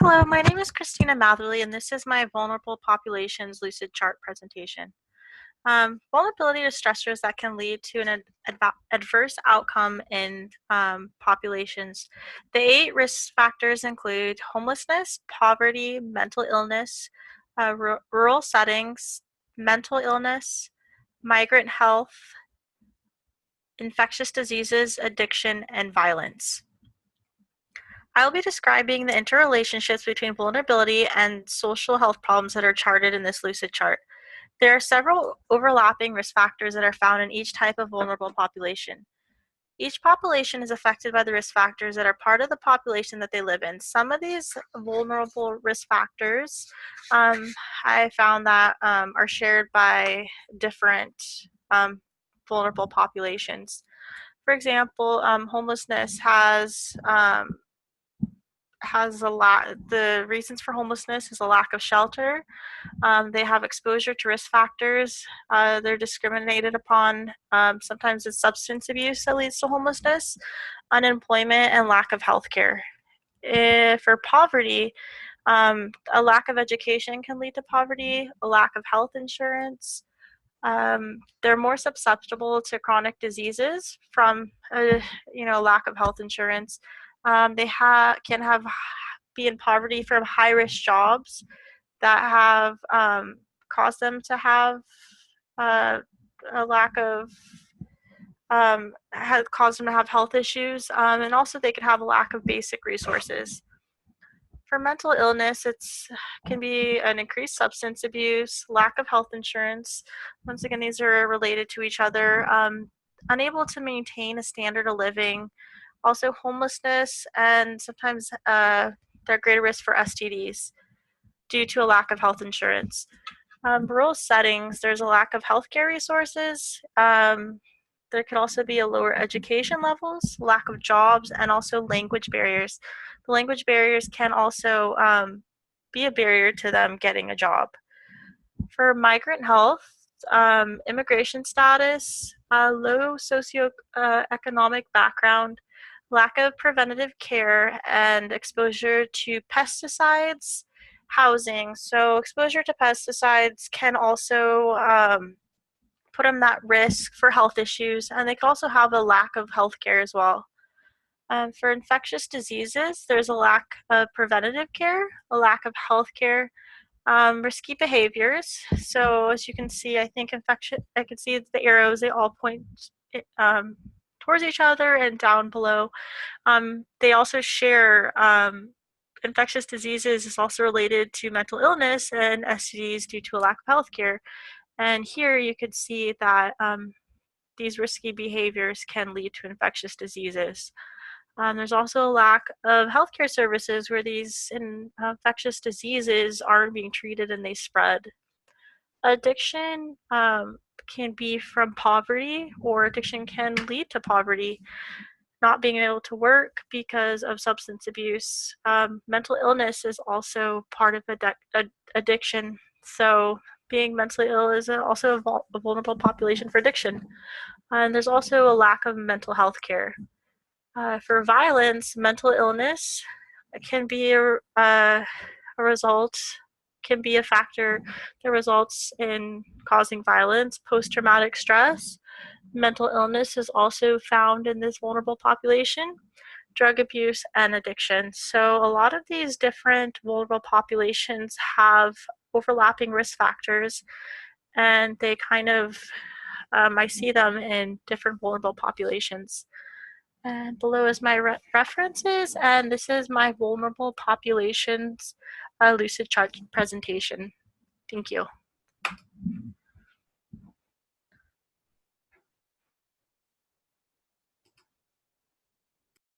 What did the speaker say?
Hello, my name is Christina Matherly, and this is my Vulnerable Populations Lucid Chart presentation. Vulnerability to stressors that can lead to an adverse outcome in populations. The 8 risk factors include homelessness, poverty, mental illness, rural settings, mental illness, migrant health, infectious diseases, addiction, and violence. I will be describing the interrelationships between vulnerability and social health problems that are charted in this lucid chart. There are several overlapping risk factors that are found in each type of vulnerable population. Each population is affected by the risk factors that are part of the population that they live in. Some of these vulnerable risk factors I found that are shared by different vulnerable populations. For example, homelessness has a lot. The reasons for homelessness is a lack of shelter. They have exposure to risk factors. They're discriminated upon. Sometimes it's substance abuse that leads to homelessness, unemployment, and lack of health care. For poverty, a lack of education can lead to poverty, a lack of health insurance. They're more susceptible to chronic diseases from lack of health insurance. They can be in poverty from high risk jobs that have caused them to have a lack of has caused them to have health issues, and also they could have a lack of basic resources. For mental illness, it can be an increased substance abuse, lack of health insurance. Once again, these are related to each other. Unable to maintain a standard of living, also homelessness, and sometimes they're greater risk for STDs due to a lack of health insurance. Rural settings, there's a lack of healthcare resources. There could also be a lower education levels, lack of jobs, and also language barriers. The language barriers can also be a barrier to them getting a job. For migrant health, immigration status, low socioeconomic background, lack of preventative care, and exposure to pesticides, housing. So exposure to pesticides can also put them at risk for health issues, and they can also have a lack of health care as well. For infectious diseases, there's a lack of preventative care, a lack of health care, risky behaviors. So as you can see, I can see the arrows, they all point towards each other and down below. They also share infectious diseases is also related to mental illness and STDs due to a lack of health care. And here you could see that these risky behaviors can lead to infectious diseases. There's also a lack of healthcare services where these infectious diseases aren't being treated and they spread. Addiction can be from poverty, or addiction can lead to poverty, not being able to work because of substance abuse. Mental illness is also part of addiction. So being mentally ill is also a vulnerable population for addiction. And there's also a lack of mental health care. For violence, mental illness can be a result, can be a factor that results in causing violence. Post-traumatic stress, mental illness is also found in this vulnerable population. Drug abuse and addiction. So a lot of these different vulnerable populations have overlapping risk factors, and they kind of, I see them in different vulnerable populations. And below is my references, and this is my vulnerable populations lucid chart presentation. Thank you.